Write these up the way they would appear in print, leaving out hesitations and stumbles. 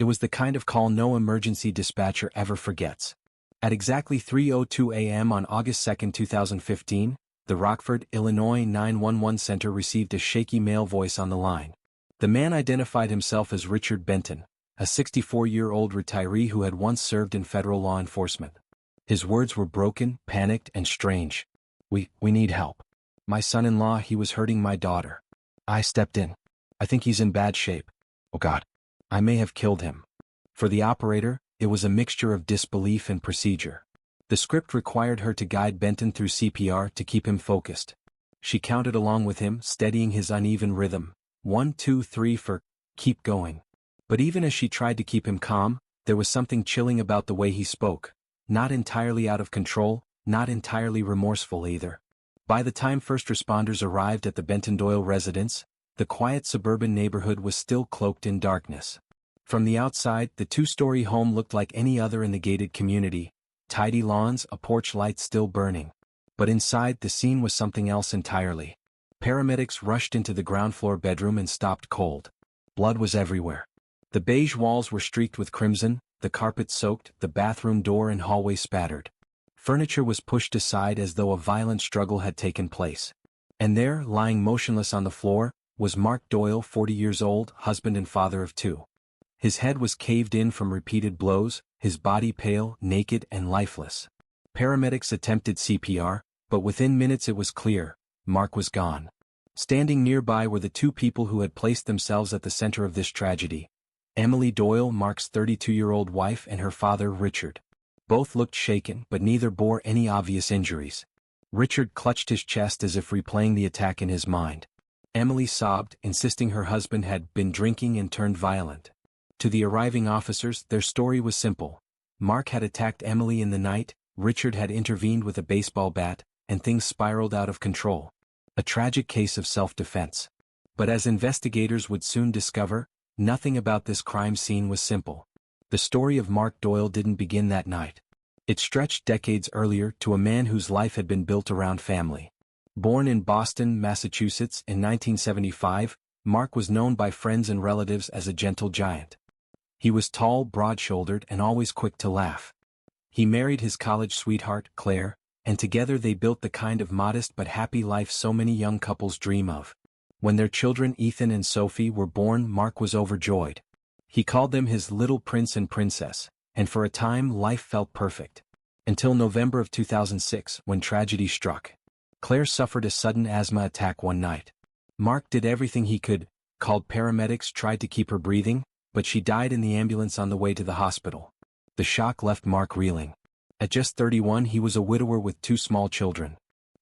It was the kind of call no emergency dispatcher ever forgets. At exactly 3:02 a.m. on August 2, 2015, the Rockford, Illinois 911 center received a shaky male voice on the line. The man identified himself as Richard Benton, a 64-year-old retiree who had once served in federal law enforcement. His words were broken, panicked, and strange. We need help. My son-in-law, he was hurting my daughter. I stepped in. I think he's in bad shape. Oh God. I may have killed him. For the operator, it was a mixture of disbelief and procedure. The script required her to guide Benton through CPR to keep him focused. She counted along with him, steadying his uneven rhythm. 1, 2, 3 for keep going. But even as she tried to keep him calm, there was something chilling about the way he spoke. Not entirely out of control, not entirely remorseful either. By the time first responders arrived at the Benton Doyle residence, the quiet suburban neighborhood was still cloaked in darkness. From the outside, the two-story home looked like any other in the gated community. Tidy lawns, a porch light still burning. But inside, the scene was something else entirely. Paramedics rushed into the ground-floor bedroom and stopped cold. Blood was everywhere. The beige walls were streaked with crimson, the carpet soaked, the bathroom door and hallway spattered. Furniture was pushed aside as though a violent struggle had taken place. And there, lying motionless on the floor, was Mark Doyle, 40 years old, husband and father of 2. His head was caved in from repeated blows, his body pale, naked, and lifeless. Paramedics attempted CPR, but within minutes it was clear, Mark was gone. Standing nearby were the two people who had placed themselves at the center of this tragedy. Emily Doyle, Mark's 32-year-old wife, and her father, Richard. Both looked shaken, but neither bore any obvious injuries. Richard clutched his chest as if replaying the attack in his mind. Emily sobbed, insisting her husband had been drinking and turned violent. To the arriving officers, their story was simple. Mark had attacked Emily in the night, Richard had intervened with a baseball bat, and things spiraled out of control. A tragic case of self-defense. But as investigators would soon discover, nothing about this crime scene was simple. The story of Mark Doyle didn't begin that night. It stretched decades earlier to a man whose life had been built around family. Born in Boston, Massachusetts in 1975, Mark was known by friends and relatives as a gentle giant. He was tall, broad-shouldered, and always quick to laugh. He married his college sweetheart, Claire, and together they built the kind of modest but happy life so many young couples dream of. When their children Ethan and Sophie were born, Mark was overjoyed. He called them his little prince and princess, and for a time life felt perfect. Until November of 2006, when tragedy struck. Claire suffered a sudden asthma attack one night. Mark did everything he could, called paramedics, tried to keep her breathing, but she died in the ambulance on the way to the hospital. The shock left Mark reeling. At just 31, he was a widower with 2 small children.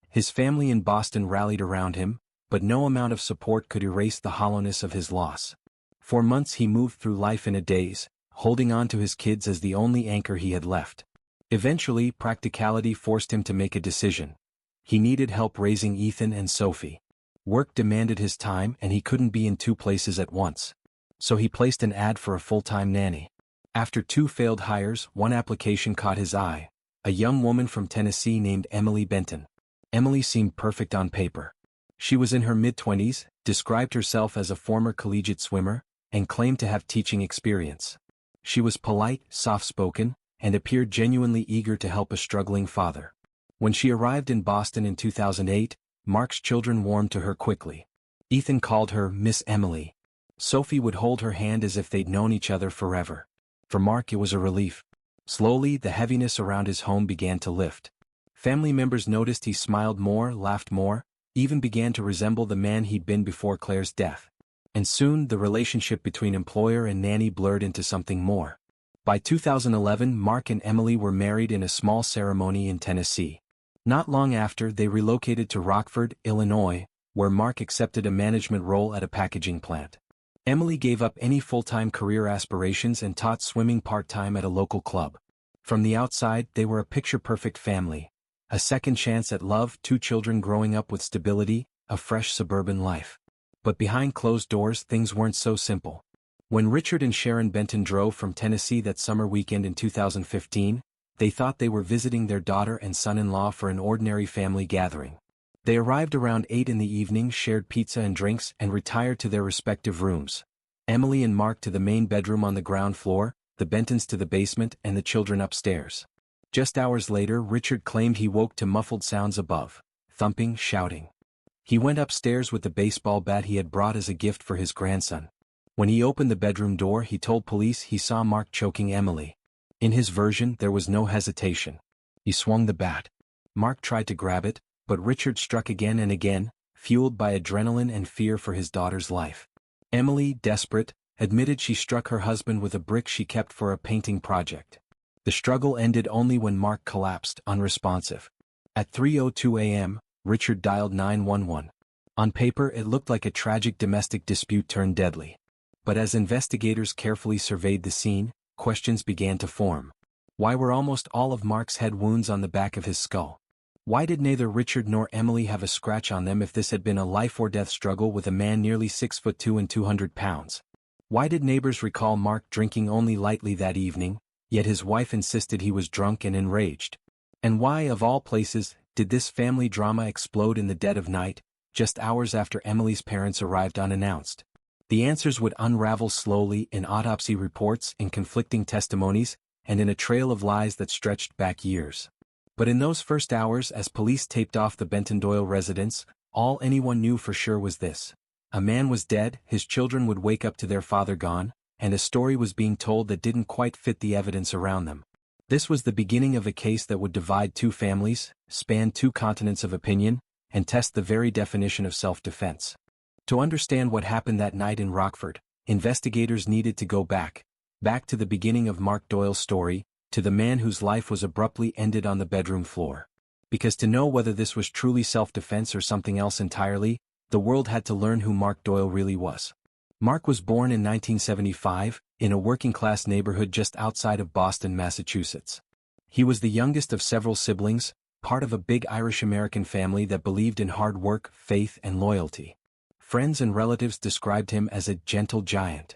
His family in Boston rallied around him, but no amount of support could erase the hollowness of his loss. For months he moved through life in a daze, holding on to his kids as the only anchor he had left. Eventually, practicality forced him to make a decision. He needed help raising Ethan and Sophie. Work demanded his time and he couldn't be in 2 places at once. So he placed an ad for a full-time nanny. After 2 failed hires, one application caught his eye, a young woman from Tennessee named Emily Benton. Emily seemed perfect on paper. She was in her mid-20s, described herself as a former collegiate swimmer, and claimed to have teaching experience. She was polite, soft-spoken, and appeared genuinely eager to help a struggling father. When she arrived in Boston in 2008, Mark's children warmed to her quickly. Ethan called her Miss Emily. Sophie would hold her hand as if they'd known each other forever. For Mark it was a relief. Slowly, the heaviness around his home began to lift. Family members noticed he smiled more, laughed more, even began to resemble the man he'd been before Claire's death. And soon, the relationship between employer and nanny blurred into something more. By 2011, Mark and Emily were married in a small ceremony in Tennessee. Not long after, they relocated to Rockford, Illinois, where Mark accepted a management role at a packaging plant. Emily gave up any full-time career aspirations and taught swimming part-time at a local club. From the outside, they were a picture-perfect family. A second chance at love, 2 children growing up with stability, a fresh suburban life. But behind closed doors, things weren't so simple. When Richard and Sharon Benton drove from Tennessee that summer weekend in 2015, they thought they were visiting their daughter and son-in-law for an ordinary family gathering. They arrived around 8 in the evening, shared pizza and drinks, and retired to their respective rooms. Emily and Mark to the main bedroom on the ground floor, the Bentons to the basement and the children upstairs. Just hours later, Richard claimed he woke to muffled sounds above, thumping, shouting. He went upstairs with the baseball bat he had brought as a gift for his grandson. When he opened the bedroom door, he told police he saw Mark choking Emily. In his version, there was no hesitation. He swung the bat. Mark tried to grab it, but Richard struck again and again, fueled by adrenaline and fear for his daughter's life. Emily, desperate, admitted she struck her husband with a brick she kept for a painting project. The struggle ended only when Mark collapsed, unresponsive. At 3:02 a.m., Richard dialed 911. On paper, it looked like a tragic domestic dispute turned deadly. But as investigators carefully surveyed the scene, questions began to form. Why were almost all of Mark's head wounds on the back of his skull? Why did neither Richard nor Emily have a scratch on them if this had been a life-or-death struggle with a man nearly 6'2" and 200 pounds? Why did neighbors recall Mark drinking only lightly that evening, yet his wife insisted he was drunk and enraged? And why, of all places, did this family drama explode in the dead of night, just hours after Emily's parents arrived unannounced? The answers would unravel slowly in autopsy reports, in conflicting testimonies, and in a trail of lies that stretched back years. But in those first hours, as police taped off the Benton Doyle residence, all anyone knew for sure was this. A man was dead, his children would wake up to their father gone, and a story was being told that didn't quite fit the evidence around them. This was the beginning of a case that would divide two families, span two continents of opinion, and test the very definition of self-defense. To understand what happened that night in Rockford, investigators needed to go back to the beginning of Mark Doyle's story, to the man whose life was abruptly ended on the bedroom floor. Because to know whether this was truly self-defense or something else entirely, the world had to learn who Mark Doyle really was. Mark was born in 1975, in a working-class neighborhood just outside of Boston, Massachusetts. He was the youngest of several siblings, part of a big Irish-American family that believed in hard work, faith, and loyalty. Friends and relatives described him as a gentle giant.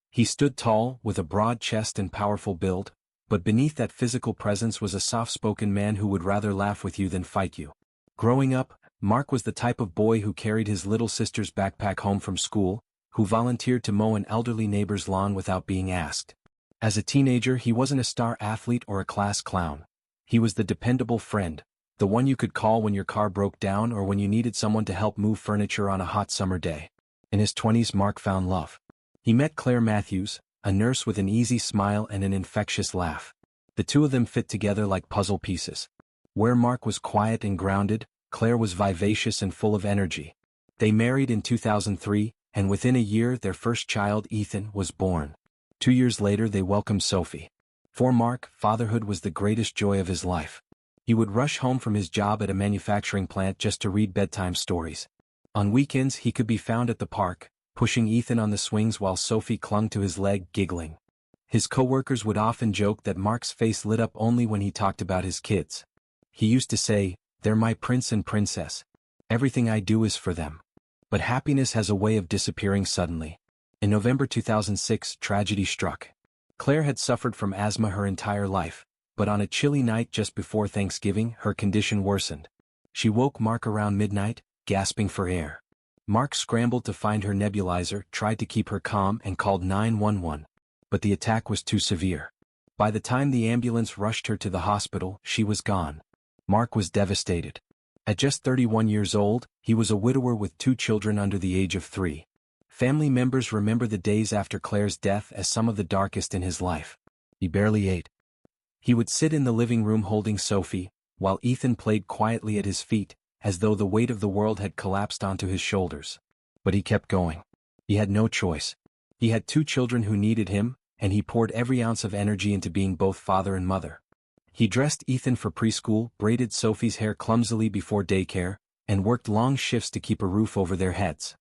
He stood tall, with a broad chest and powerful build, but beneath that physical presence was a soft-spoken man who would rather laugh with you than fight you. Growing up, Mark was the type of boy who carried his little sister's backpack home from school, who volunteered to mow an elderly neighbor's lawn without being asked. As a teenager, he wasn't a star athlete or a class clown. He was the dependable friend, the one you could call when your car broke down or when you needed someone to help move furniture on a hot summer day. In his 20s, Mark found love. He met Claire Matthews, a nurse with an easy smile and an infectious laugh. The two of them fit together like puzzle pieces. Where Mark was quiet and grounded, Claire was vivacious and full of energy. They married in 2003, and within a year their first child, Ethan, was born. 2 years later they welcomed Sophie. For Mark, fatherhood was the greatest joy of his life. He would rush home from his job at a manufacturing plant just to read bedtime stories. On weekends he could be found at the park, pushing Ethan on the swings while Sophie clung to his leg, giggling. His coworkers would often joke that Mark's face lit up only when he talked about his kids. He used to say, "They're my prince and princess. Everything I do is for them." But happiness has a way of disappearing suddenly. In November 2006, tragedy struck. Claire had suffered from asthma her entire life, but on a chilly night just before Thanksgiving, her condition worsened. She woke Mark around midnight, gasping for air. Mark scrambled to find her nebulizer, tried to keep her calm, and called 911. But the attack was too severe. By the time the ambulance rushed her to the hospital, she was gone. Mark was devastated. At just 31 years old, he was a widower with 2 children under the age of 3. Family members remember the days after Claire's death as some of the darkest in his life. He barely ate. He would sit in the living room holding Sophie, while Ethan played quietly at his feet, as though the weight of the world had collapsed onto his shoulders. But he kept going. He had no choice. He had 2 children who needed him, and he poured every ounce of energy into being both father and mother. He dressed Ethan for preschool, braided Sophie's hair clumsily before daycare, and worked long shifts to keep a roof over their heads.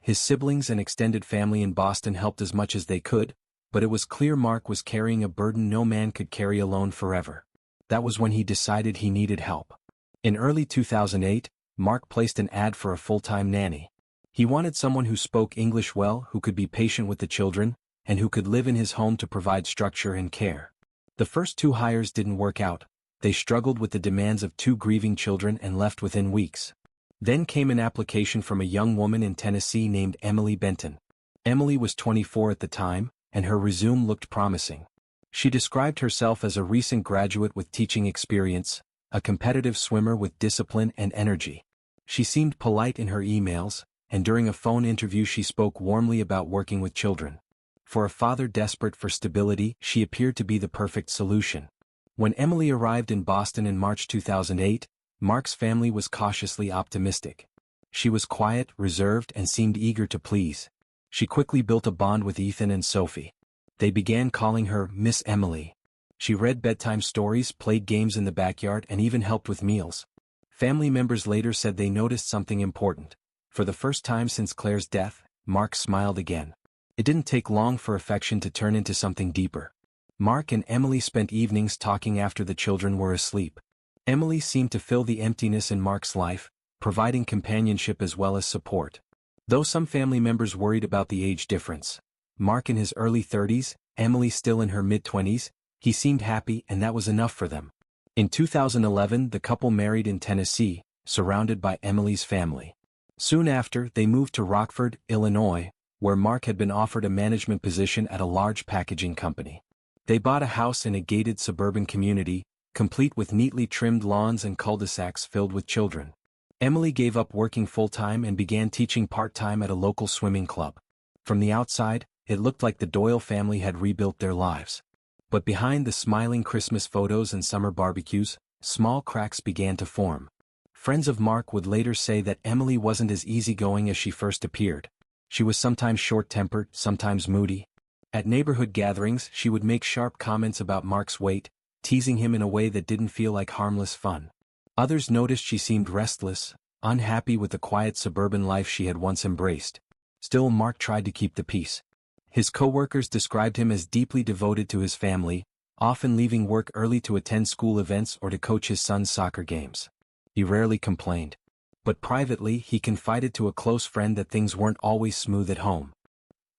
His siblings and extended family in Boston helped as much as they could, but it was clear Mark was carrying a burden no man could carry alone forever. That was when he decided he needed help. In early 2008, Mark placed an ad for a full-time nanny. He wanted someone who spoke English well, who could be patient with the children, and who could live in his home to provide structure and care. The first 2 hires didn't work out. They struggled with the demands of 2 grieving children and left within weeks. Then came an application from a young woman in Tennessee named Emily Benton. Emily was 24 at the time, and her resume looked promising. She described herself as a recent graduate with teaching experience, a competitive swimmer with discipline and energy. She seemed polite in her emails, and during a phone interview she spoke warmly about working with children. For a father desperate for stability, she appeared to be the perfect solution. When Emily arrived in Boston in March 2008, Mark's family was cautiously optimistic. She was quiet, reserved, and seemed eager to please. She quickly built a bond with Ethan and Sophie. They began calling her Miss Emily. She read bedtime stories, played games in the backyard, and even helped with meals. Family members later said they noticed something important. For the first time since Claire's death, Mark smiled again. It didn't take long for affection to turn into something deeper. Mark and Emily spent evenings talking after the children were asleep. Emily seemed to fill the emptiness in Mark's life, providing companionship as well as support. Though some family members worried about the age difference, Mark in his early 30s, Emily still in her mid-20s, he seemed happy and that was enough for them. In 2011 the couple married in Tennessee, surrounded by Emily's family. Soon after, they moved to Rockford, Illinois, where Mark had been offered a management position at a large packaging company. They bought a house in a gated suburban community, complete with neatly trimmed lawns and cul-de-sacs filled with children. Emily gave up working full-time and began teaching part-time at a local swimming club. From the outside, it looked like the Doyle family had rebuilt their lives. But behind the smiling Christmas photos and summer barbecues, small cracks began to form. Friends of Mark would later say that Emily wasn't as easygoing as she first appeared. She was sometimes short-tempered, sometimes moody. At neighborhood gatherings, she would make sharp comments about Mark's weight, teasing him in a way that didn't feel like harmless fun. Others noticed she seemed restless, unhappy with the quiet suburban life she had once embraced. Still, Mark tried to keep the peace. His co-workers described him as deeply devoted to his family, often leaving work early to attend school events or to coach his son's soccer games. He rarely complained. But privately, he confided to a close friend that things weren't always smooth at home.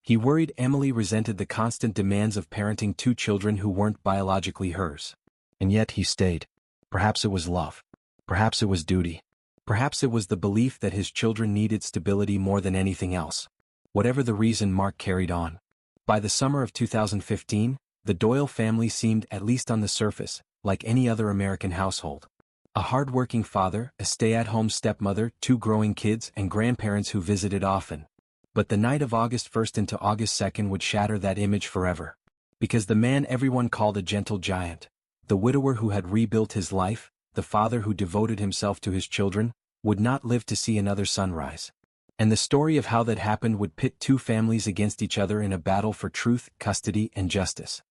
He worried Emily resented the constant demands of parenting two children who weren't biologically hers. And yet he stayed. Perhaps it was love. Perhaps it was duty. Perhaps it was the belief that his children needed stability more than anything else. Whatever the reason, Mark carried on. By the summer of 2015, the Doyle family seemed, at least on the surface, like any other American household. A hard-working father, a stay-at-home stepmother, two growing kids, and grandparents who visited often. But the night of August 1st into August 2nd would shatter that image forever. Because the man everyone called a gentle giant, the widower who had rebuilt his life, the father who devoted himself to his children, would not live to see another sunrise. And the story of how that happened would pit two families against each other in a battle for truth, custody, and justice.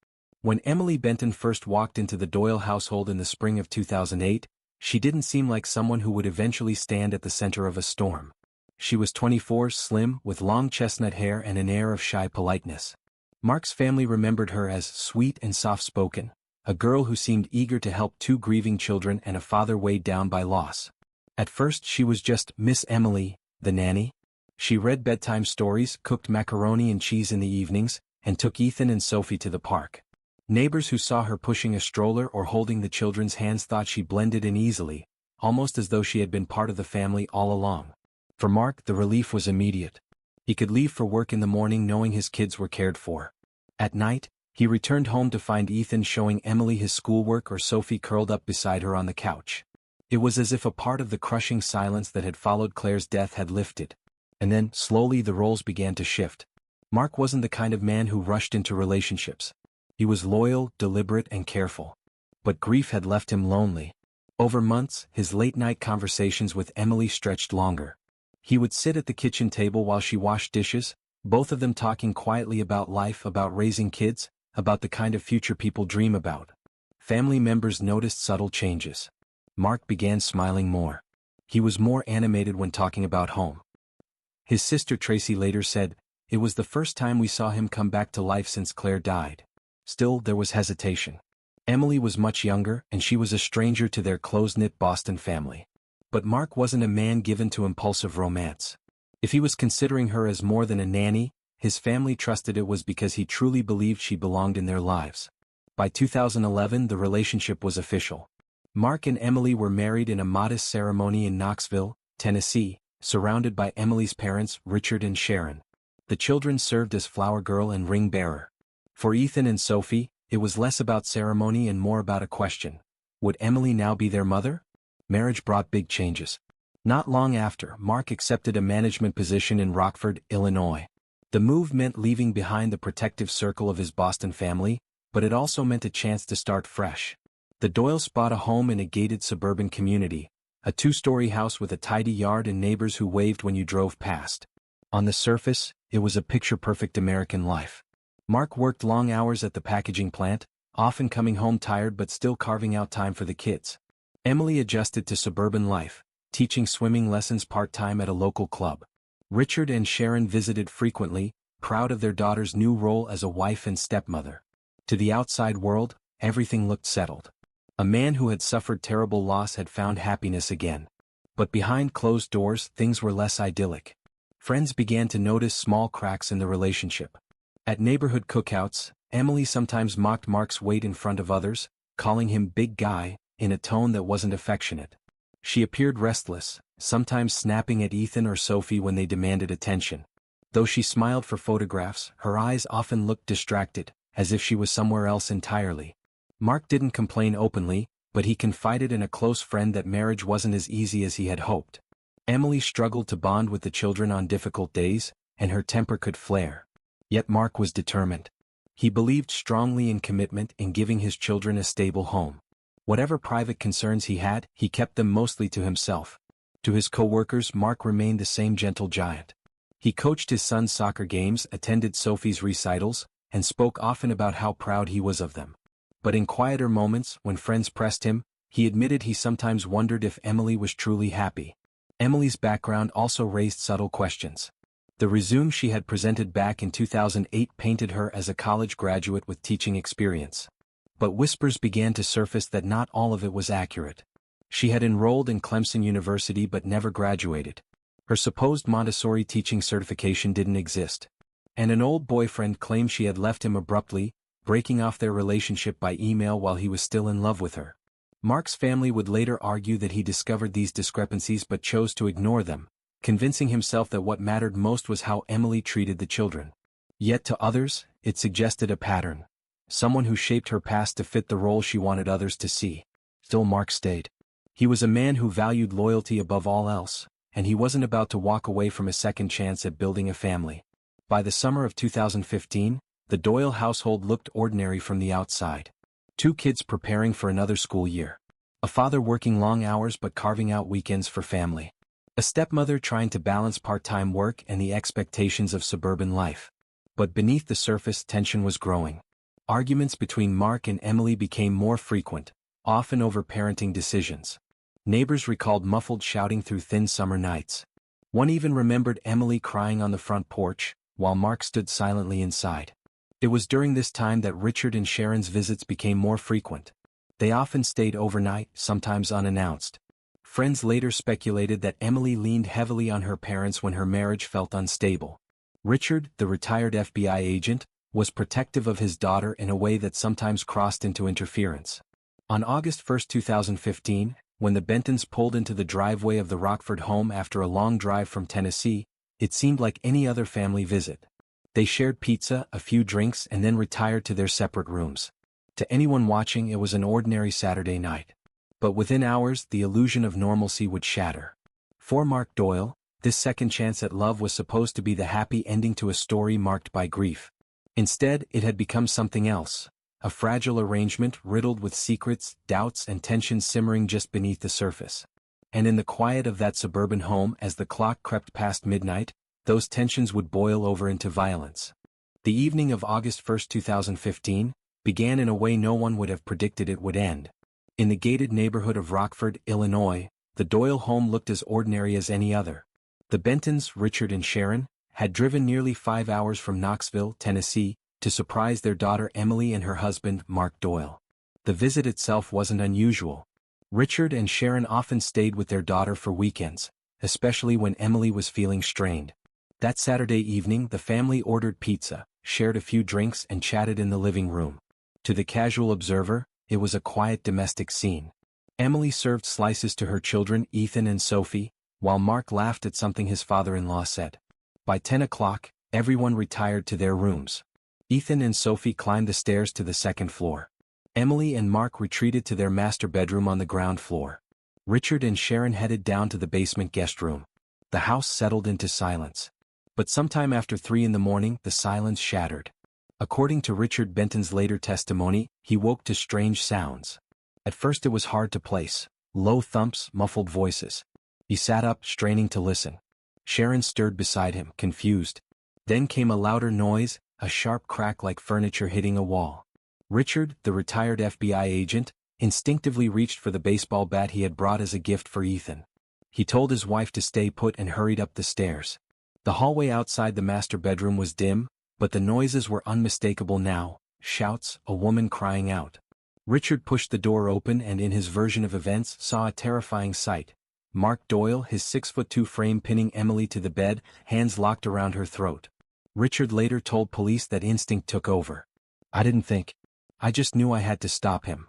When Emily Benton first walked into the Doyle household in the spring of 2008, she didn't seem like someone who would eventually stand at the center of a storm. She was 24, slim, with long chestnut hair and an air of shy politeness. Mark's family remembered her as sweet and soft-spoken, a girl who seemed eager to help two grieving children and a father weighed down by loss. At first she was just Miss Emily, the nanny. She read bedtime stories, cooked macaroni and cheese in the evenings, and took Ethan and Sophie to the park. Neighbors who saw her pushing a stroller or holding the children's hands thought she blended in easily, almost as though she had been part of the family all along. For Mark, the relief was immediate. He could leave for work in the morning knowing his kids were cared for. At night, he returned home to find Ethan showing Emily his schoolwork or Sophie curled up beside her on the couch. It was as if a part of the crushing silence that had followed Claire's death had lifted. And then, slowly, the roles began to shift. Mark wasn't the kind of man who rushed into relationships. He was loyal, deliberate, and careful. But grief had left him lonely. Over months, his late-night conversations with Emily stretched longer. He would sit at the kitchen table while she washed dishes, both of them talking quietly about life, about raising kids, about the kind of future people dream about. Family members noticed subtle changes. Mark began smiling more. He was more animated when talking about home. His sister Tracy later said, "It was the first time we saw him come back to life since Claire died." Still, there was hesitation. Emily was much younger, and she was a stranger to their close-knit Boston family. But Mark wasn't a man given to impulsive romance. If he was considering her as more than a nanny, his family trusted it was because he truly believed she belonged in their lives. By 2011, the relationship was official. Mark and Emily were married in a modest ceremony in Knoxville, Tennessee, surrounded by Emily's parents, Richard and Sharon. The children served as flower girl and ring bearer. For Ethan and Sophie, it was less about ceremony and more about a question. Would Emily now be their mother? Marriage brought big changes. Not long after, Mark accepted a management position in Rockford, Illinois. The move meant leaving behind the protective circle of his Boston family, but it also meant a chance to start fresh. The Doyles bought a home in a gated suburban community, a two-story house with a tidy yard and neighbors who waved when you drove past. On the surface, it was a picture-perfect American life. Mark worked long hours at the packaging plant, often coming home tired but still carving out time for the kids. Emily adjusted to suburban life, teaching swimming lessons part-time at a local club. Richard and Sharon visited frequently, proud of their daughter's new role as a wife and stepmother. To the outside world, everything looked settled. A man who had suffered terrible loss had found happiness again. But behind closed doors, things were less idyllic. Friends began to notice small cracks in the relationship. At neighborhood cookouts, Emily sometimes mocked Mark's weight in front of others, calling him big guy, in a tone that wasn't affectionate. She appeared restless, sometimes snapping at Ethan or Sophie when they demanded attention. Though she smiled for photographs, her eyes often looked distracted, as if she was somewhere else entirely. Mark didn't complain openly, but he confided in a close friend that marriage wasn't as easy as he had hoped. Emily struggled to bond with the children on difficult days, and her temper could flare. Yet Mark was determined. He believed strongly in commitment in giving his children a stable home. Whatever private concerns he had, he kept them mostly to himself. To his co-workers, Mark remained the same gentle giant. He coached his son's soccer games, attended Sophie's recitals, and spoke often about how proud he was of them. But in quieter moments, when friends pressed him, he admitted he sometimes wondered if Emily was truly happy. Emily's background also raised subtle questions. The resume she had presented back in 2008 painted her as a college graduate with teaching experience. But whispers began to surface that not all of it was accurate. She had enrolled in Clemson University but never graduated. Her supposed Montessori teaching certification didn't exist. And an old boyfriend claimed she had left him abruptly, breaking off their relationship by email while he was still in love with her. Mark's family would later argue that he discovered these discrepancies but chose to ignore them, convincing himself that what mattered most was how Emily treated the children. Yet to others, it suggested a pattern. Someone who shaped her past to fit the role she wanted others to see. Still Mark stayed. He was a man who valued loyalty above all else, and he wasn't about to walk away from a second chance at building a family. By the summer of 2015, the Doyle household looked ordinary from the outside. 2 kids preparing for another school year. A father working long hours but carving out weekends for family. A stepmother trying to balance part-time work and the expectations of suburban life. But beneath the surface, tension was growing. Arguments between Mark and Emily became more frequent, often over parenting decisions. Neighbors recalled muffled shouting through thin summer nights. One even remembered Emily crying on the front porch, while Mark stood silently inside. It was during this time that Richard and Sharon's visits became more frequent. They often stayed overnight, sometimes unannounced. Friends later speculated that Emily leaned heavily on her parents when her marriage felt unstable. Richard, the retired FBI agent, was protective of his daughter in a way that sometimes crossed into interference. On August 1, 2015, when the Bentons pulled into the driveway of the Rockford home after a long drive from Tennessee, it seemed like any other family visit. They shared pizza, a few drinks, and then retired to their separate rooms. To anyone watching, it was an ordinary Saturday night. But within hours, the illusion of normalcy would shatter. For Mark Doyle, this second chance at love was supposed to be the happy ending to a story marked by grief. Instead, it had become something else. A fragile arrangement riddled with secrets, doubts, and tensions simmering just beneath the surface. And in the quiet of that suburban home, as the clock crept past midnight, those tensions would boil over into violence. The evening of August 1, 2015, began in a way no one would have predicted it would end. In the gated neighborhood of Rockford, Illinois, the Doyle home looked as ordinary as any other. The Bentons, Richard and Sharon, had driven nearly 5 hours from Knoxville, Tennessee, to surprise their daughter Emily and her husband, Mark Doyle. The visit itself wasn't unusual. Richard and Sharon often stayed with their daughter for weekends, especially when Emily was feeling strained. That Saturday evening, the family ordered pizza, shared a few drinks, and chatted in the living room. To the casual observer, it was a quiet domestic scene. Emily served slices to her children, Ethan and Sophie, while Mark laughed at something his father-in-law said. By 10 o'clock, Everyone retired to their rooms. Ethan and Sophie climbed the stairs to the second floor. Emily and Mark retreated to their master bedroom on the ground floor. Richard and Sharon headed down to the basement guest room. The house settled into silence. But sometime after 3 in the morning, the silence shattered. According to Richard Benton's later testimony, he woke to strange sounds. At first it was hard to place. Low thumps, muffled voices. He sat up, straining to listen. Sharon stirred beside him, confused. Then came a louder noise, a sharp crack like furniture hitting a wall. Richard, the retired FBI agent, instinctively reached for the baseball bat he had brought as a gift for Ethan. He told his wife to stay put and hurried up the stairs. The hallway outside the master bedroom was dim, but the noises were unmistakable now. Shouts, a woman crying out. Richard pushed the door open and in his version of events saw a terrifying sight. Mark Doyle, his 6'2" frame pinning Emily to the bed, hands locked around her throat. Richard later told police that instinct took over. "I didn't think. I just knew I had to stop him."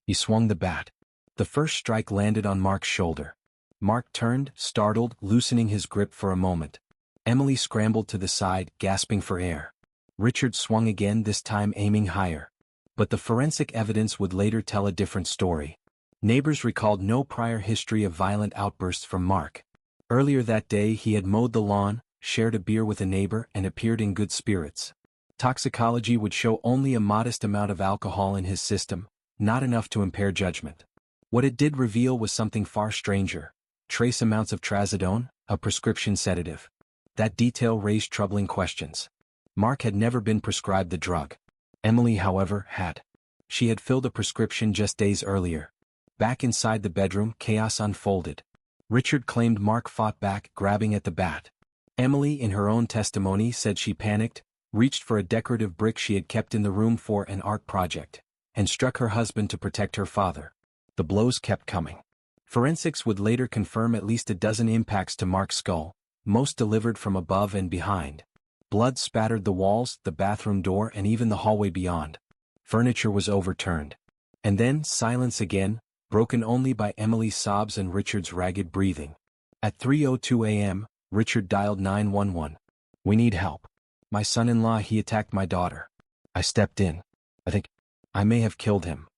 He swung the bat. The first strike landed on Mark's shoulder. Mark turned, startled, loosening his grip for a moment. Emily scrambled to the side, gasping for air. Richard swung again, this time aiming higher. But the forensic evidence would later tell a different story. Neighbors recalled no prior history of violent outbursts from Mark. Earlier that day he had mowed the lawn, shared a beer with a neighbor, and appeared in good spirits. Toxicology would show only a modest amount of alcohol in his system, not enough to impair judgment. What it did reveal was something far stranger. Trace amounts of trazodone, a prescription sedative. That detail raised troubling questions. Mark had never been prescribed the drug. Emily, however, had. She had filled a prescription just days earlier. Back inside the bedroom, chaos unfolded. Richard claimed Mark fought back, grabbing at the bat. Emily, in her own testimony, said she panicked, reached for a decorative brick she had kept in the room for an art project, and struck her husband to protect her father. The blows kept coming. Forensics would later confirm at least a dozen impacts to Mark's skull, most delivered from above and behind. Blood spattered the walls, the bathroom door, and even the hallway beyond. Furniture was overturned. And then, silence again, broken only by Emily's sobs and Richard's ragged breathing. At 3:02 a.m., Richard dialed 911. "We need help. My son-in-law, he attacked my daughter. I stepped in. I think I may have killed him."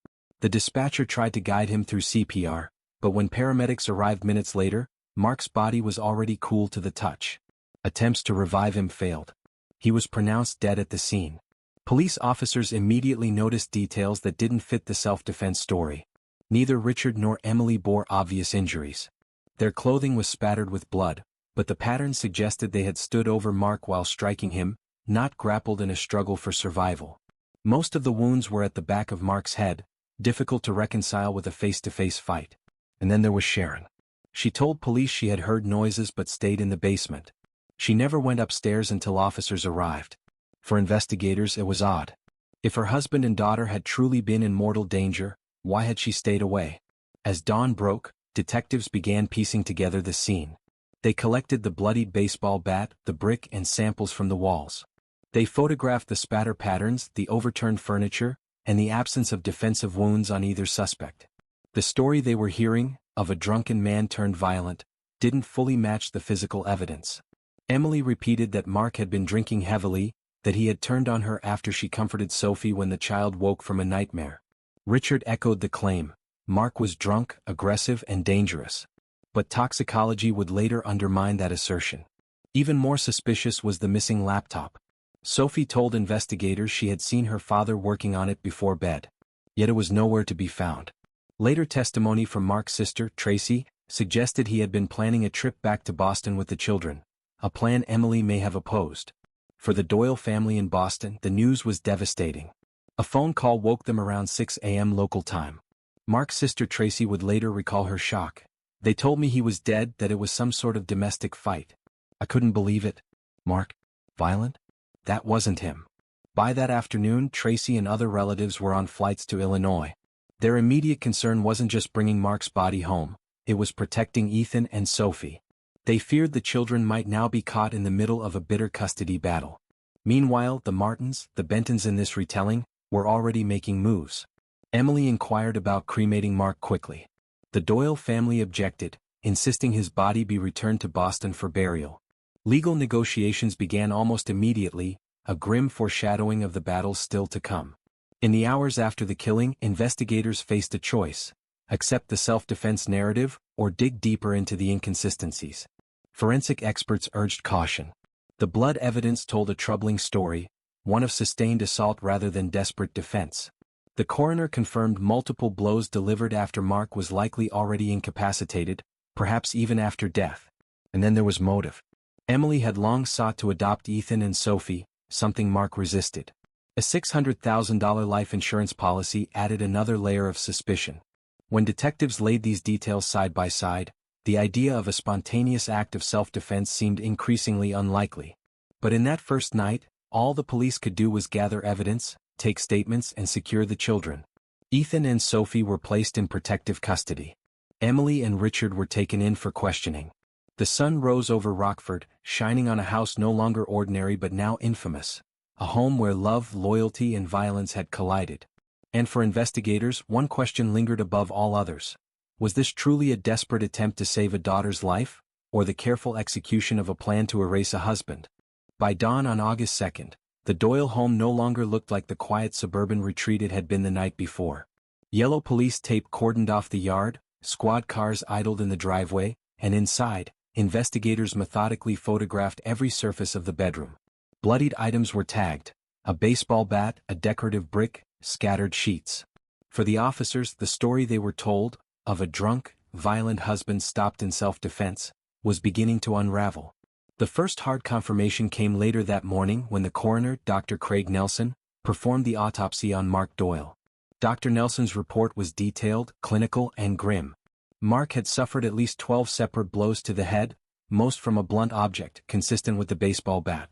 The dispatcher tried to guide him through CPR, but when paramedics arrived minutes later, Mark's body was already cool to the touch. Attempts to revive him failed. He was pronounced dead at the scene. Police officers immediately noticed details that didn't fit the self-defense story. Neither Richard nor Emily bore obvious injuries. Their clothing was spattered with blood, but the pattern suggested they had stood over Mark while striking him, not grappled in a struggle for survival. Most of the wounds were at the back of Mark's head, difficult to reconcile with a face-to-face fight. And then there was Sharon. She told police she had heard noises but stayed in the basement. She never went upstairs until officers arrived. For investigators, it was odd. If her husband and daughter had truly been in mortal danger, why had she stayed away? As dawn broke, detectives began piecing together the scene. They collected the bloodied baseball bat, the brick, and samples from the walls. They photographed the spatter patterns, the overturned furniture, and the absence of defensive wounds on either suspect. The story they were hearing, of a drunken man turned violent, didn't fully match the physical evidence. Emily repeated that Mark had been drinking heavily, that he had turned on her after she comforted Sophie when the child woke from a nightmare. Richard echoed the claim. Mark was drunk, aggressive, and dangerous. But toxicology would later undermine that assertion. Even more suspicious was the missing laptop. Sophie told investigators she had seen her father working on it before bed. Yet it was nowhere to be found. Later testimony from Mark's sister, Tracy, suggested he had been planning a trip back to Boston with the children, a plan Emily may have opposed. For the Doyle family in Boston, the news was devastating. A phone call woke them around 6 a.m. local time. Mark's sister Tracy would later recall her shock. "They told me he was dead, that it was some sort of domestic fight. I couldn't believe it. Mark? Violent? That wasn't him." By that afternoon, Tracy and other relatives were on flights to Illinois. Their immediate concern wasn't just bringing Mark's body home, it was protecting Ethan and Sophie. They feared the children might now be caught in the middle of a bitter custody battle. Meanwhile, the Martins, the Bentons in this retelling, were already making moves. Emily inquired about cremating Mark quickly. The Doyle family objected, insisting his body be returned to Boston for burial. Legal negotiations began almost immediately, a grim foreshadowing of the battles still to come. In the hours after the killing, investigators faced a choice: accept the self-defense narrative, or dig deeper into the inconsistencies. Forensic experts urged caution. The blood evidence told a troubling story, one of sustained assault rather than desperate defense. The coroner confirmed multiple blows delivered after Mark was likely already incapacitated, perhaps even after death. And then there was motive. Emily had long sought to adopt Ethan and Sophie, something Mark resisted. A $600,000 life insurance policy added another layer of suspicion. When detectives laid these details side by side, the idea of a spontaneous act of self-defense seemed increasingly unlikely. But in that first night, all the police could do was gather evidence, take statements, and secure the children. Ethan and Sophie were placed in protective custody. Emily and Richard were taken in for questioning. The sun rose over Rockford, shining on a house no longer ordinary but now infamous. A home where love, loyalty, and violence had collided. And for investigators, one question lingered above all others. Was this truly a desperate attempt to save a daughter's life, or the careful execution of a plan to erase a husband? By dawn on August 2nd, the Doyle home no longer looked like the quiet suburban retreat it had been the night before. Yellow police tape cordoned off the yard, squad cars idled in the driveway, and inside, investigators methodically photographed every surface of the bedroom. Bloodied items were tagged: a baseball bat, a decorative brick, scattered sheets. For the officers, the story they were told, of a drunk, violent husband stopped in self-defense, was beginning to unravel. The first hard confirmation came later that morning when the coroner, Dr. Craig Nelson, performed the autopsy on Mark Doyle. Dr. Nelson's report was detailed, clinical, and grim. Mark had suffered at least 12 separate blows to the head, most from a blunt object, consistent with the baseball bat.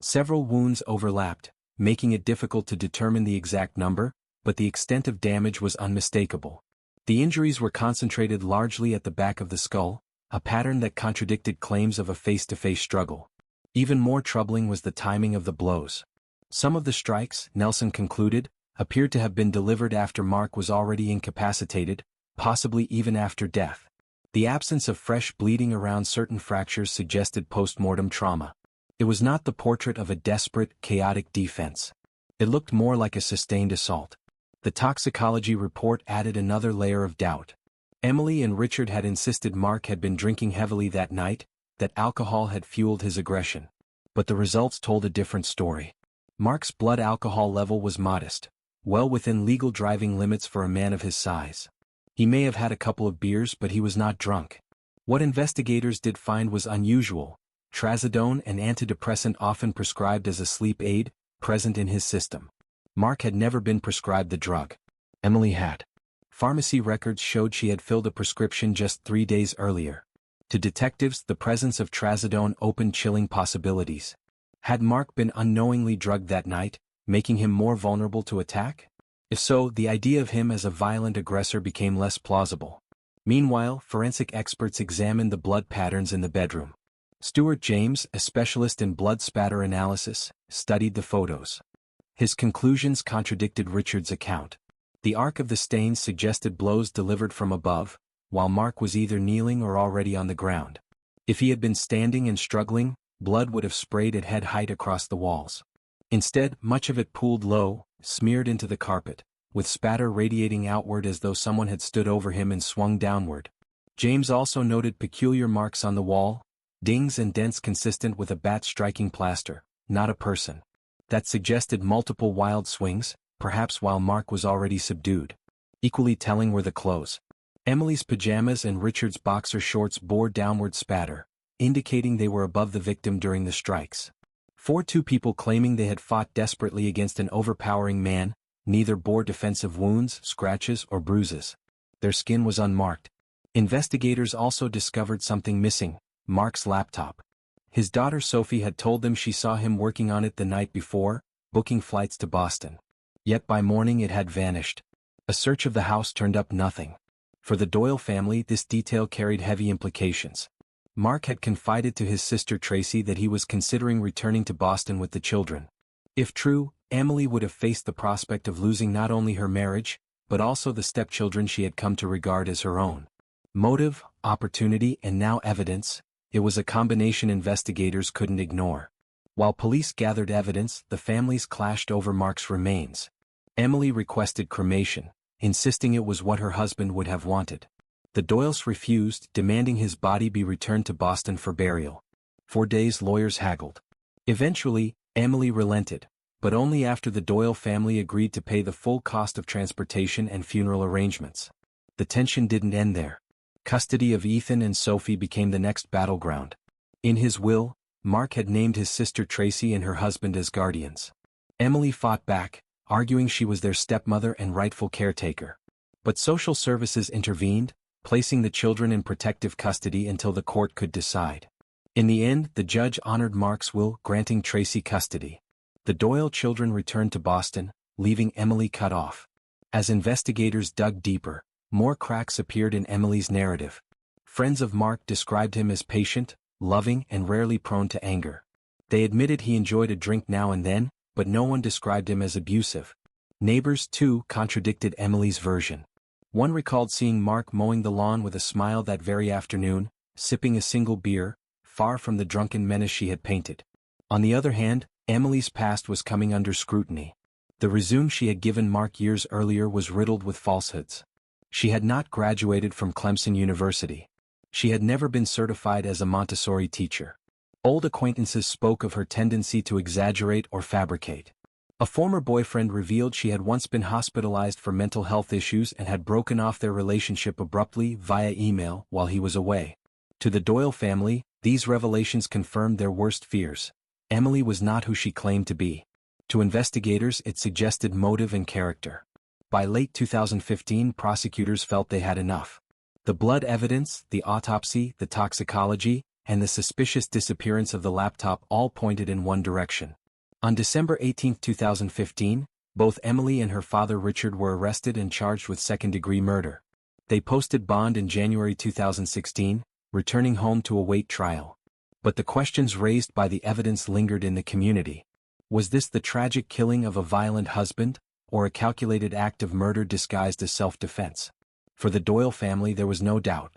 Several wounds overlapped, making it difficult to determine the exact number, but the extent of damage was unmistakable. The injuries were concentrated largely at the back of the skull, a pattern that contradicted claims of a face-to-face struggle. Even more troubling was the timing of the blows. Some of the strikes, Nelson concluded, appeared to have been delivered after Mark was already incapacitated, possibly even after death. The absence of fresh bleeding around certain fractures suggested post-mortem trauma. It was not the portrait of a desperate, chaotic defense. It looked more like a sustained assault. The toxicology report added another layer of doubt. Emily and Richard had insisted Mark had been drinking heavily that night, that alcohol had fueled his aggression. But the results told a different story. Mark's blood alcohol level was modest, well within legal driving limits for a man of his size. He may have had a couple of beers, but he was not drunk. What investigators did find was unusual: trazodone, an antidepressant often prescribed as a sleep aid, present in his system. Mark had never been prescribed the drug. Emily had. Pharmacy records showed she had filled a prescription just 3 days earlier. To detectives, the presence of trazodone opened chilling possibilities. Had Mark been unknowingly drugged that night, making him more vulnerable to attack? If so, the idea of him as a violent aggressor became less plausible. Meanwhile, forensic experts examined the blood patterns in the bedroom. Stuart James, a specialist in blood spatter analysis, studied the photos. His conclusions contradicted Richard's account. The arc of the stains suggested blows delivered from above, while Mark was either kneeling or already on the ground. If he had been standing and struggling, blood would have sprayed at head height across the walls. Instead, much of it pooled low, smeared into the carpet, with spatter radiating outward as though someone had stood over him and swung downward. James also noted peculiar marks on the wall, dings and dents consistent with a bat striking plaster, not a person. That suggested multiple wild swings, perhaps while Mark was already subdued. Equally telling were the clothes. Emily's pajamas and Richard's boxer shorts bore downward spatter, indicating they were above the victim during the strikes. Two people claiming they had fought desperately against an overpowering man, neither bore defensive wounds, scratches, or bruises. Their skin was unmarked. Investigators also discovered something missing: Mark's laptop. His daughter Sophie had told them she saw him working on it the night before, booking flights to Boston. Yet by morning it had vanished. A search of the house turned up nothing. For the Doyle family, this detail carried heavy implications. Mark had confided to his sister Tracy that he was considering returning to Boston with the children. If true, Emily would have faced the prospect of losing not only her marriage, but also the stepchildren she had come to regard as her own. Motive, opportunity, and now evidence, It was a combination investigators couldn't ignore. While police gathered evidence, the families clashed over Mark's remains. Emily requested cremation, insisting it was what her husband would have wanted. The Doyles refused, demanding his body be returned to Boston for burial. For days lawyers haggled. Eventually, Emily relented, but only after the Doyle family agreed to pay the full cost of transportation and funeral arrangements. The tension didn't end there. Custody of Ethan and Sophie became the next battleground. In his will, Mark had named his sister Tracy and her husband as guardians. Emily fought back, arguing she was their stepmother and rightful caretaker. But social services intervened, placing the children in protective custody until the court could decide. In the end, the judge honored Mark's will, granting Tracy custody. The Doyle children returned to Boston, leaving Emily cut off. As investigators dug deeper, more cracks appeared in Emily's narrative. Friends of Mark described him as patient, loving, and rarely prone to anger. They admitted he enjoyed a drink now and then, but no one described him as abusive. Neighbors, too, contradicted Emily's version. One recalled seeing Mark mowing the lawn with a smile that very afternoon, sipping a single beer, far from the drunken menace she had painted. On the other hand, Emily's past was coming under scrutiny. The resume she had given Mark years earlier was riddled with falsehoods. She had not graduated from Clemson University. She had never been certified as a Montessori teacher. Old acquaintances spoke of her tendency to exaggerate or fabricate. A former boyfriend revealed she had once been hospitalized for mental health issues and had broken off their relationship abruptly via email while he was away. To the Doyle family, these revelations confirmed their worst fears. Emily was not who she claimed to be. To investigators, it suggested motive and character. By late 2015, prosecutors felt they had enough. The blood evidence, the autopsy, the toxicology, and the suspicious disappearance of the laptop all pointed in one direction. On December 18, 2015, both Emily and her father Richard were arrested and charged with second-degree murder. They posted bond in January 2016, returning home to await trial. But the questions raised by the evidence lingered in the community. Was this the tragic killing of a violent husband, or a calculated act of murder disguised as self-defense? For the Doyle family there was no doubt.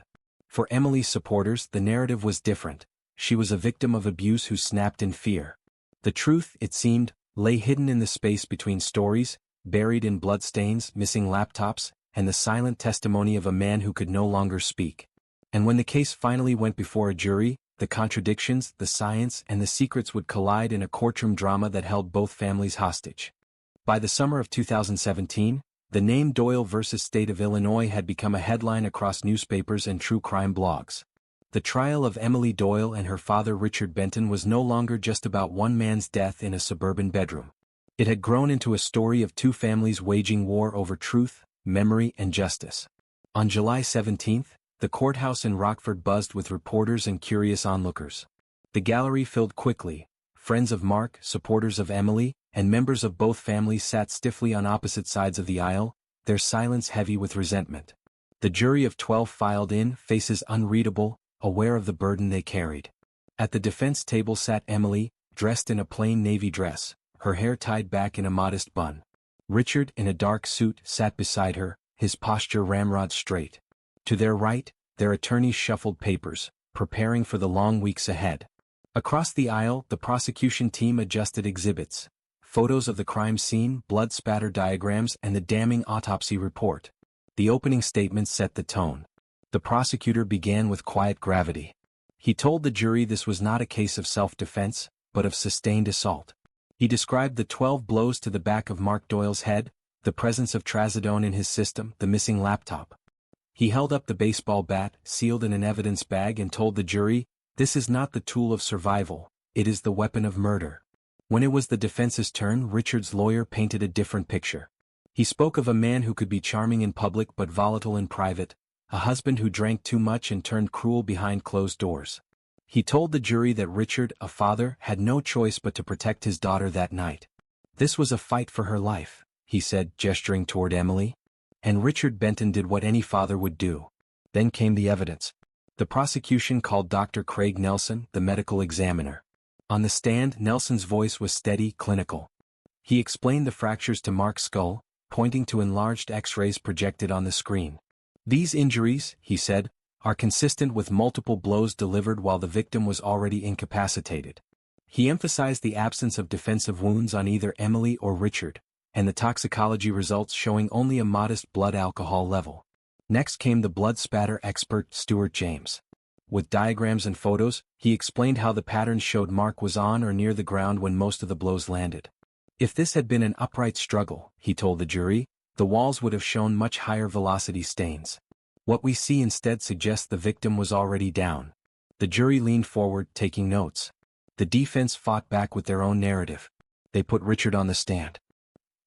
For Emily's supporters the narrative was different. She was a victim of abuse who snapped in fear. The truth, it seemed, lay hidden in the space between stories, buried in bloodstains, missing laptops, and the silent testimony of a man who could no longer speak. And when the case finally went before a jury, the contradictions, the science, and the secrets would collide in a courtroom drama that held both families hostage. By the summer of 2017, the name Doyle vs. State of Illinois had become a headline across newspapers and true crime blogs. The trial of Emily Doyle and her father Richard Benton was no longer just about one man's death in a suburban bedroom. It had grown into a story of two families waging war over truth, memory, and justice. On July 17, the courthouse in Rockford buzzed with reporters and curious onlookers. The gallery filled quickly. Friends of Mark, supporters of Emily, and members of both families sat stiffly on opposite sides of the aisle, their silence heavy with resentment. The jury of 12 filed in, faces unreadable, aware of the burden they carried. At the defense table sat Emily, dressed in a plain navy dress, her hair tied back in a modest bun. Richard, in a dark suit, sat beside her, his posture ramrod straight. To their right, their attorneys shuffled papers, preparing for the long weeks ahead. Across the aisle, the prosecution team adjusted exhibits. Photos of the crime scene, blood spatter diagrams, and the damning autopsy report. The opening statements set the tone. The prosecutor began with quiet gravity. He told the jury this was not a case of self-defense, but of sustained assault. He described the 12 blows to the back of Mark Doyle's head, the presence of trazodone in his system, the missing laptop. He held up the baseball bat, sealed in an evidence bag, and told the jury, "This is not the tool of survival, it is the weapon of murder." When it was the defense's turn, Richard's lawyer painted a different picture. He spoke of a man who could be charming in public but volatile in private, a husband who drank too much and turned cruel behind closed doors. He told the jury that Richard, a father, had no choice but to protect his daughter that night. This was a fight for her life, he said, gesturing toward Emily. And Richard Benton did what any father would do. Then came the evidence. The prosecution called Dr. Craig Nelson, the medical examiner. On the stand, Nelson's voice was steady, clinical. He explained the fractures to Mark's skull, pointing to enlarged X-rays projected on the screen. "These injuries," he said, are consistent with multiple blows delivered while the victim was already incapacitated. He emphasized the absence of defensive wounds on either Emily or Richard, and the toxicology results showing only a modest blood alcohol level. Next came the blood spatter expert Stuart James. With diagrams and photos, he explained how the patterns showed Mark was on or near the ground when most of the blows landed. If this had been an upright struggle, he told the jury, the walls would have shown much higher velocity stains. What we see instead suggests the victim was already down. The jury leaned forward, taking notes. The defense fought back with their own narrative. They put Richard on the stand.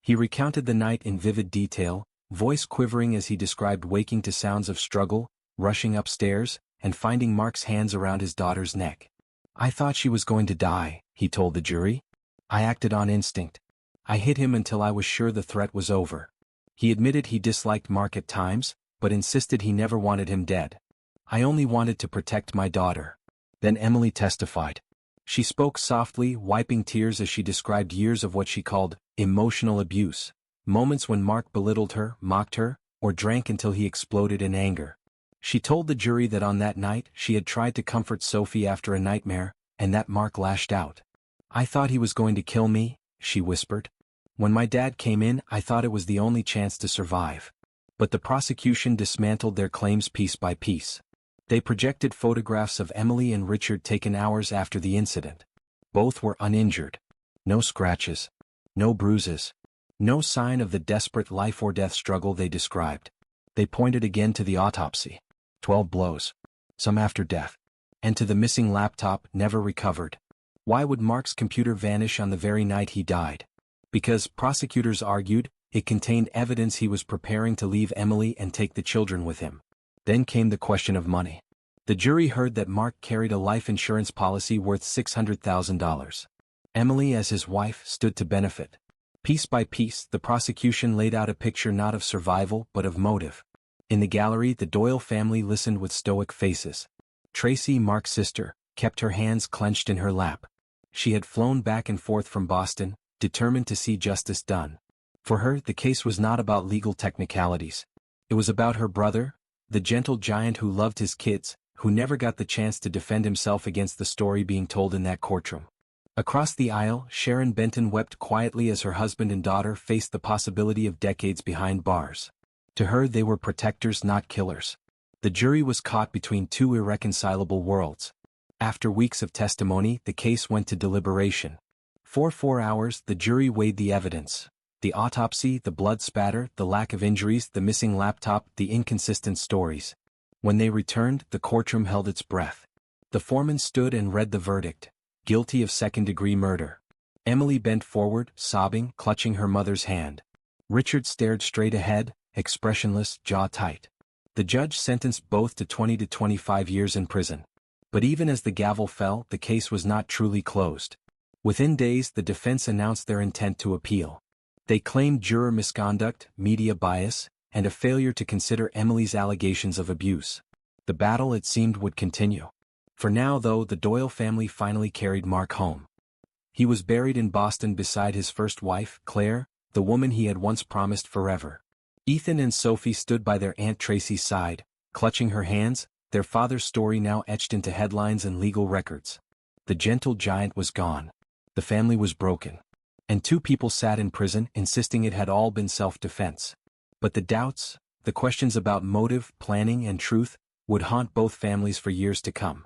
He recounted the night in vivid detail, voice quivering as he described waking to sounds of struggle, rushing upstairs, and finding Mark's hands around his daughter's neck. "I thought she was going to die," he told the jury. "I acted on instinct. I hit him until I was sure the threat was over." He admitted he disliked Mark at times, but insisted he never wanted him dead. "I only wanted to protect my daughter." Then Emily testified. She spoke softly, wiping tears as she described years of what she called emotional abuse, moments when Mark belittled her, mocked her, or drank until he exploded in anger. She told the jury that on that night she had tried to comfort Sophie after a nightmare, and that Mark lashed out. "I thought he was going to kill me," she whispered. "When my dad came in, I thought it was the only chance to survive." But the prosecution dismantled their claims piece by piece. They projected photographs of Emily and Richard taken hours after the incident. Both were uninjured. No scratches. No bruises. No sign of the desperate life-or-death struggle they described. They pointed again to the autopsy. 12 blows. Some after death. And to the missing laptop, never recovered. Why would Mark's computer vanish on the very night he died? Because, prosecutors argued, it contained evidence he was preparing to leave Emily and take the children with him. Then came the question of money. The jury heard that Mark carried a life insurance policy worth $600,000. Emily, as his wife, stood to benefit. Piece by piece, the prosecution laid out a picture not of survival but of motive. In the gallery, the Doyle family listened with stoic faces. Tracy, Mark's sister, kept her hands clenched in her lap. She had flown back and forth from Boston, determined to see justice done. For her, the case was not about legal technicalities. It was about her brother, the gentle giant who loved his kids, who never got the chance to defend himself against the story being told in that courtroom. Across the aisle, Sharon Benton wept quietly as her husband and daughter faced the possibility of decades behind bars. To her, they were protectors, not killers. The jury was caught between two irreconcilable worlds. After weeks of testimony, the case went to deliberation. For 4 hours, the jury weighed the evidence. The autopsy, the blood spatter, the lack of injuries, the missing laptop, the inconsistent stories. When they returned, the courtroom held its breath. The foreman stood and read the verdict. Guilty of second-degree murder. Emily bent forward, sobbing, clutching her mother's hand. Richard stared straight ahead, expressionless, jaw tight. The judge sentenced both to 20 to 25 years in prison. But even as the gavel fell, the case was not truly closed. Within days, the defense announced their intent to appeal. They claimed juror misconduct, media bias, and a failure to consider Emily's allegations of abuse. The battle, it seemed, would continue. For now, though, the Doyle family finally carried Mark home. He was buried in Boston beside his first wife, Claire, the woman he had once promised forever. Ethan and Sophie stood by their Aunt Tracy's side, clutching her hands, their father's story now etched into headlines and legal records. The gentle giant was gone. The family was broken. And 2 people sat in prison, insisting it had all been self-defense. But the doubts, the questions about motive, planning, and truth, would haunt both families for years to come.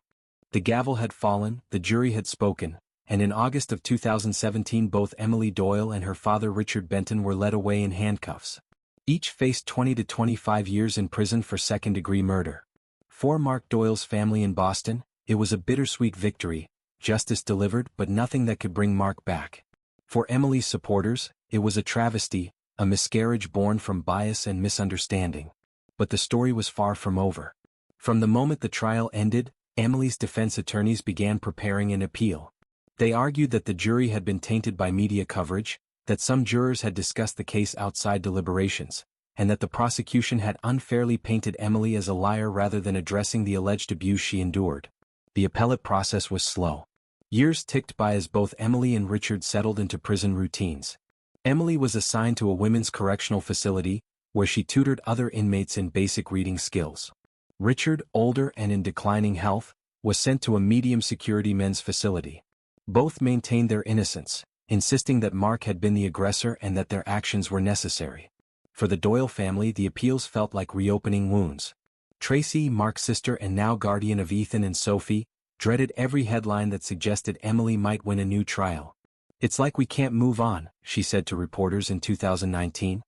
The gavel had fallen, the jury had spoken, and in August of 2017 both Emily Doyle and her father Richard Benton were led away in handcuffs. Each faced 20 to 25 years in prison for second-degree murder. For Mark Doyle's family in Boston, it was a bittersweet victory, justice delivered but nothing that could bring Mark back. For Emily's supporters, it was a travesty, a miscarriage born from bias and misunderstanding. But the story was far from over. From the moment the trial ended, Emily's defense attorneys began preparing an appeal. They argued that the jury had been tainted by media coverage, that some jurors had discussed the case outside deliberations, and that the prosecution had unfairly painted Emily as a liar rather than addressing the alleged abuse she endured. The appellate process was slow. Years ticked by as both Emily and Richard settled into prison routines. Emily was assigned to a women's correctional facility, where she tutored other inmates in basic reading skills. Richard, older and in declining health, was sent to a medium-security men's facility. Both maintained their innocence, insisting that Mark had been the aggressor and that their actions were necessary. For the Doyle family, the appeals felt like reopening wounds. Tracy, Mark's sister and now guardian of Ethan and Sophie, dreaded every headline that suggested Emily might win a new trial. "It's like we can't move on," she said to reporters in 2019.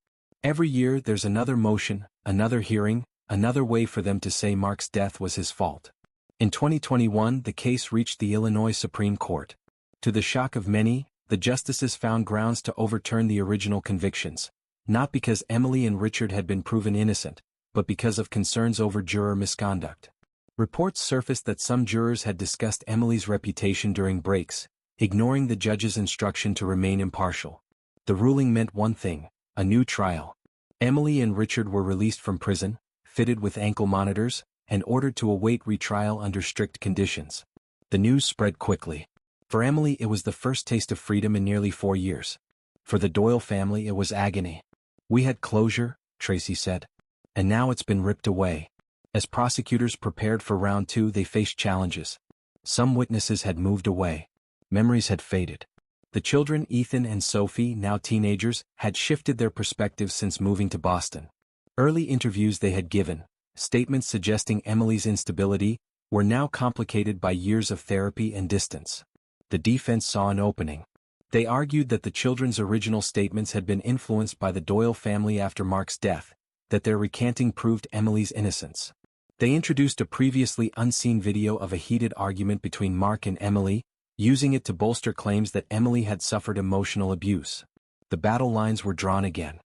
"Every year there's another motion, another hearing, another way for them to say Mark's death was his fault." In 2021, the case reached the Illinois Supreme Court. To the shock of many, the justices found grounds to overturn the original convictions, not because Emily and Richard had been proven innocent, but because of concerns over juror misconduct. Reports surfaced that some jurors had discussed Emily's reputation during breaks, ignoring the judge's instruction to remain impartial. The ruling meant one thing: a new trial. Emily and Richard were released from prison, fitted with ankle monitors, and ordered to await retrial under strict conditions. The news spread quickly. For Emily, it was the first taste of freedom in nearly 4 years. For the Doyle family, it was agony. "We had closure," Tracy said. "And now it's been ripped away." As prosecutors prepared for round 2, they faced challenges. Some witnesses had moved away. Memories had faded. The children, Ethan and Sophie, now teenagers, had shifted their perspectives since moving to Boston. Early interviews they had given, statements suggesting Emily's instability, were now complicated by years of therapy and distance. The defense saw an opening. They argued that the children's original statements had been influenced by the Doyle family after Mark's death, that their recanting proved Emily's innocence. They introduced a previously unseen video of a heated argument between Mark and Emily, using it to bolster claims that Emily had suffered emotional abuse. The battle lines were drawn again.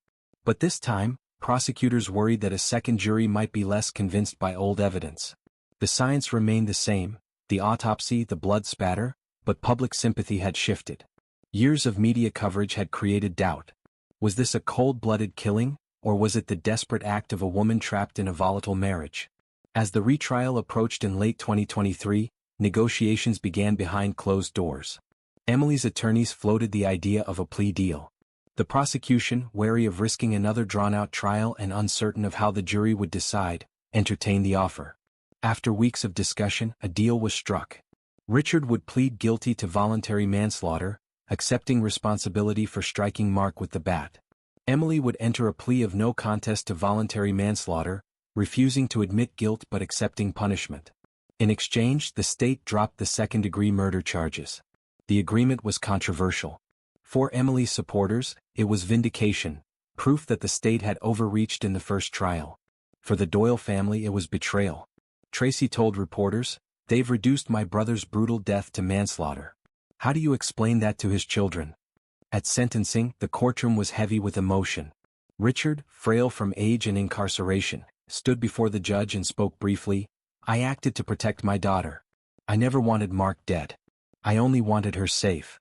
But this time, prosecutors worried that a second jury might be less convinced by old evidence. The science remained the same, the autopsy, the blood spatter, but public sympathy had shifted. Years of media coverage had created doubt. Was this a cold-blooded killing, or was it the desperate act of a woman trapped in a volatile marriage? As the retrial approached in late 2023, negotiations began behind closed doors. Emily's attorneys floated the idea of a plea deal. The prosecution, wary of risking another drawn-out trial and uncertain of how the jury would decide, entertained the offer. After weeks of discussion, a deal was struck. Richard would plead guilty to voluntary manslaughter, accepting responsibility for striking Mark with the bat. Emily would enter a plea of no contest to voluntary manslaughter, refusing to admit guilt but accepting punishment. In exchange, the state dropped the second-degree murder charges. The agreement was controversial. For Emily's supporters, it was vindication, proof that the state had overreached in the first trial. For the Doyle family, it was betrayal. Tracy told reporters, "They've reduced my brother's brutal death to manslaughter. How do you explain that to his children?" At sentencing, the courtroom was heavy with emotion. Richard, frail from age and incarceration, stood before the judge and spoke briefly. "I acted to protect my daughter. I never wanted Mark dead. I only wanted her safe."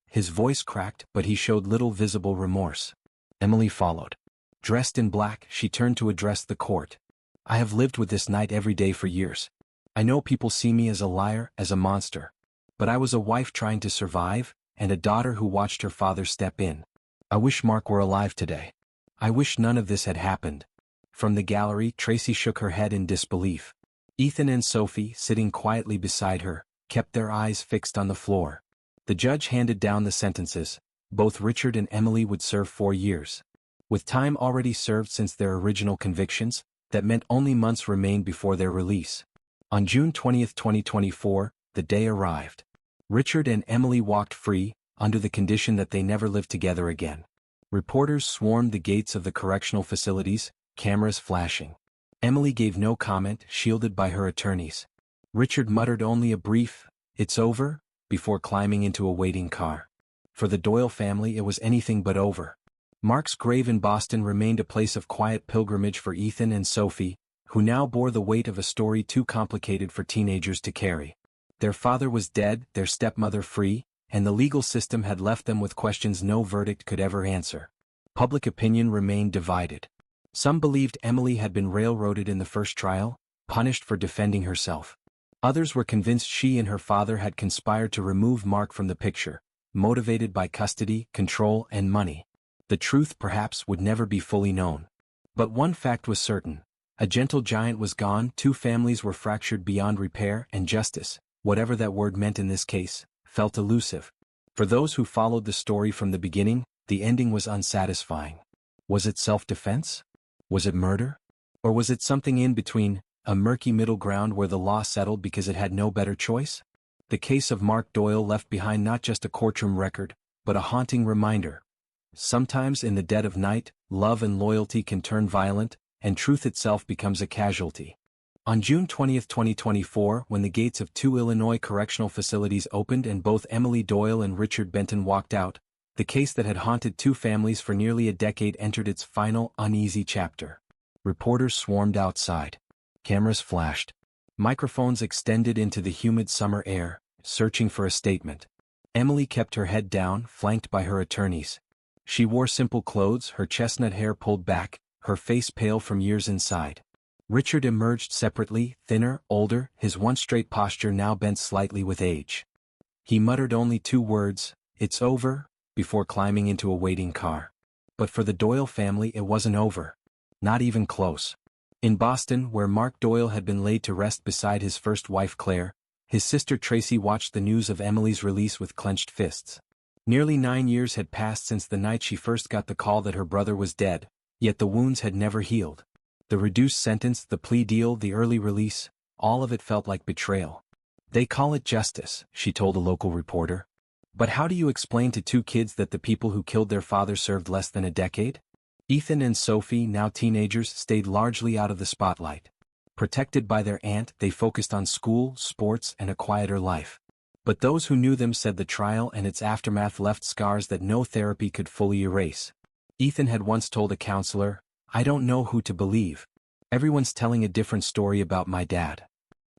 His voice cracked, but he showed little visible remorse. Emily followed. Dressed in black, she turned to address the court. "I have lived with this night every day for years. I know people see me as a liar, as a monster. But I was a wife trying to survive, and a daughter who watched her father step in. I wish Mark were alive today. I wish none of this had happened." From the gallery, Tracy shook her head in disbelief. Ethan and Sophie, sitting quietly beside her, kept their eyes fixed on the floor. The judge handed down the sentences. Both Richard and Emily would serve 4 years. With time already served since their original convictions, that meant only months remained before their release. On June 20, 2024, the day arrived. Richard and Emily walked free, under the condition that they never lived together again. Reporters swarmed the gates of the correctional facilities, cameras flashing. Emily gave no comment, shielded by her attorneys. Richard muttered only a brief, "It's over," before climbing into a waiting car. For the Doyle family, it was anything but over. Mark's grave in Boston remained a place of quiet pilgrimage for Ethan and Sophie, who now bore the weight of a story too complicated for teenagers to carry. Their father was dead, their stepmother free, and the legal system had left them with questions no verdict could ever answer. Public opinion remained divided. Some believed Emily had been railroaded in the first trial, punished for defending herself. Others were convinced she and her father had conspired to remove Mark from the picture, motivated by custody, control, and money. The truth perhaps would never be fully known. But one fact was certain: A gentle giant was gone, two families were fractured beyond repair, and justice, whatever that word meant in this case, felt elusive. For those who followed the story from the beginning, the ending was unsatisfying. Was it self-defense? Was it murder? Or was it something in between, a murky middle ground where the law settled because it had no better choice? The case of Mark Doyle left behind not just a courtroom record, but a haunting reminder. Sometimes in the dead of night, love and loyalty can turn violent, and truth itself becomes a casualty. On June 20, 2024, when the gates of two Illinois correctional facilities opened and both Emily Doyle and Richard Benton walked out, the case that had haunted two families for nearly a decade entered its final, uneasy chapter. Reporters swarmed outside. Cameras flashed. Microphones extended into the humid summer air, searching for a statement. Emily kept her head down, flanked by her attorneys. She wore simple clothes, her chestnut hair pulled back, her face pale from years inside. Richard emerged separately, thinner, older, his once straight posture now bent slightly with age. He muttered only two words, "It's over," before climbing into a waiting car. But for the Doyle family it wasn't over. Not even close. In Boston, where Mark Doyle had been laid to rest beside his first wife Claire, his sister Tracy watched the news of Emily's release with clenched fists. Nearly 9 years had passed since the night she first got the call that her brother was dead, yet the wounds had never healed. The reduced sentence, the plea deal, the early release, all of it felt like betrayal. "They call it justice," she told a local reporter. "But how do you explain to two kids that the people who killed their father served less than a decade?" Ethan and Sophie, now teenagers, stayed largely out of the spotlight. Protected by their aunt, they focused on school, sports, and a quieter life. But those who knew them said the trial and its aftermath left scars that no therapy could fully erase. Ethan had once told a counselor, "I don't know who to believe. Everyone's telling a different story about my dad."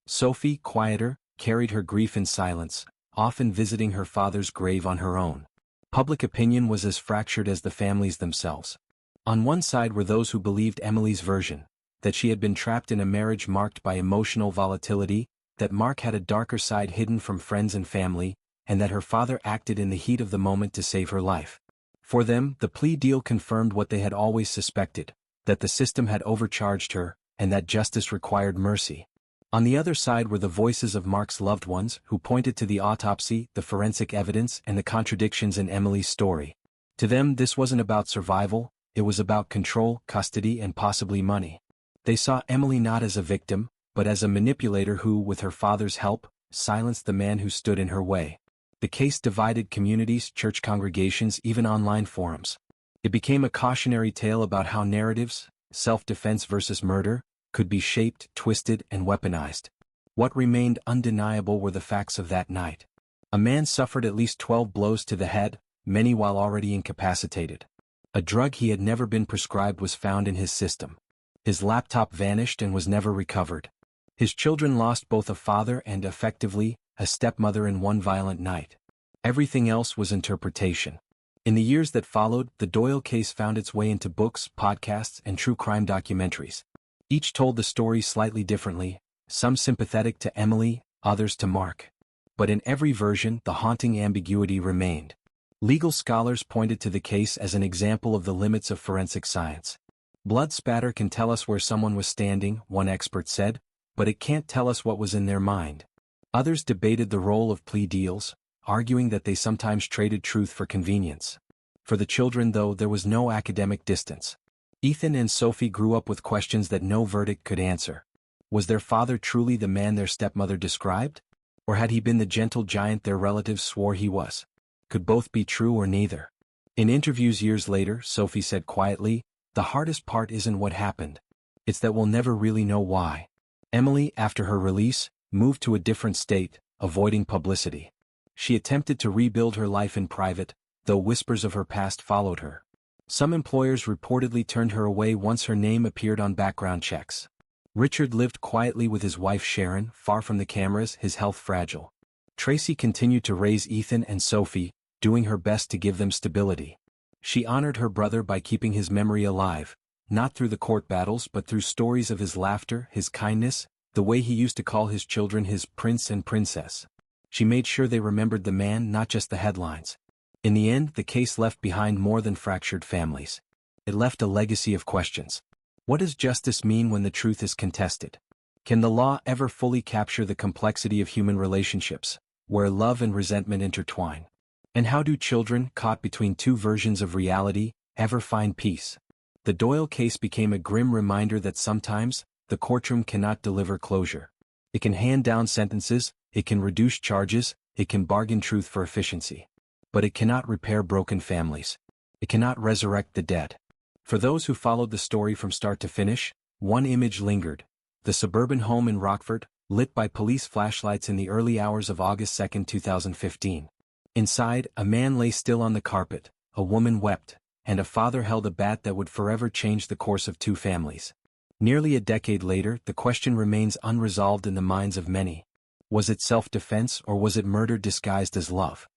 Sophie, quieter, carried her grief in silence, often visiting her father's grave on her own. Public opinion was as fractured as the families themselves. On one side were those who believed Emily's version, that she had been trapped in a marriage marked by emotional volatility, that Mark had a darker side hidden from friends and family, and that her father acted in the heat of the moment to save her life. For them, the plea deal confirmed what they had always suspected, that the system had overcharged her, and that justice required mercy. On the other side were the voices of Mark's loved ones, who pointed to the autopsy, the forensic evidence, and the contradictions in Emily's story. To them, this wasn't about survival, it was about control, custody, and possibly money. They saw Emily not as a victim, but as a manipulator who, with her father's help, silenced the man who stood in her way. The case divided communities, church congregations, even online forums. It became a cautionary tale about how narratives, self-defense versus murder, could be shaped, twisted, and weaponized. What remained undeniable were the facts of that night. A man suffered at least 12 blows to the head, many while already incapacitated. A drug he had never been prescribed was found in his system. His laptop vanished and was never recovered. His children lost both a father and, effectively, a stepmother in one violent night. Everything else was interpretation. In the years that followed, the Doyle case found its way into books, podcasts, and true crime documentaries. Each told the story slightly differently, some sympathetic to Emily, others to Mark. But in every version, the haunting ambiguity remained. Legal scholars pointed to the case as an example of the limits of forensic science. Blood spatter can tell us where someone was standing, one expert said, but it can't tell us what was in their mind. Others debated the role of plea deals, arguing that they sometimes traded truth for convenience. For the children, though, there was no academic distance. Ethan and Sophie grew up with questions that no verdict could answer. Was their father truly the man their stepmother described? Or had he been the gentle giant their relatives swore he was? Could both be true or neither? In interviews years later, Sophie said quietly, "The hardest part isn't what happened. It's that we'll never really know why." Emily, after her release, moved to a different state, avoiding publicity. She attempted to rebuild her life in private, though whispers of her past followed her. Some employers reportedly turned her away once her name appeared on background checks. Richard lived quietly with his wife Sharon, far from the cameras, his health fragile. Tracy continued to raise Ethan and Sophie, doing her best to give them stability. She honored her brother by keeping his memory alive, not through the court battles but through stories of his laughter, his kindness, the way he used to call his children his prince and princess. She made sure they remembered the man, not just the headlines. In the end, the case left behind more than fractured families. It left a legacy of questions. What does justice mean when the truth is contested? Can the law ever fully capture the complexity of human relationships, where love and resentment intertwine? And how do children, caught between two versions of reality, ever find peace? The Doyle case became a grim reminder that sometimes, the courtroom cannot deliver closure. It can hand down sentences, it can reduce charges, it can bargain truth for efficiency. But it cannot repair broken families. It cannot resurrect the dead. For those who followed the story from start to finish, one image lingered: the suburban home in Rockford, lit by police flashlights in the early hours of August 2, 2015. Inside, a man lay still on the carpet, a woman wept, and a father held a bat that would forever change the course of two families. Nearly a decade later, the question remains unresolved in the minds of many. Was it self-defense or was it murder disguised as love?